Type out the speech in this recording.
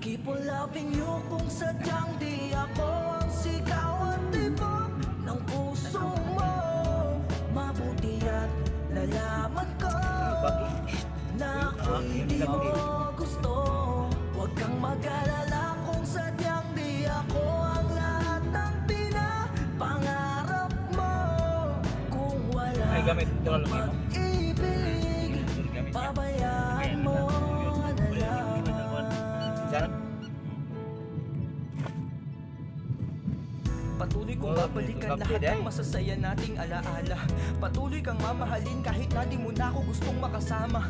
keep on loving you kung sadyang di ako ang sigaw at tibok ng puso mo. Mabuti at nalaman ko na ako'y di mo gusto. Huwag kang mag-alala kung sadyang di ako ang lahat ng pinapangarap mo. Kung wala ng pag-ibig, pabayaan mo na lang. Patuloy kong babalikan lahat ng masasaya nating alaala. Patuloy kang mamahalin kahit na di mo na ako gustong makasama.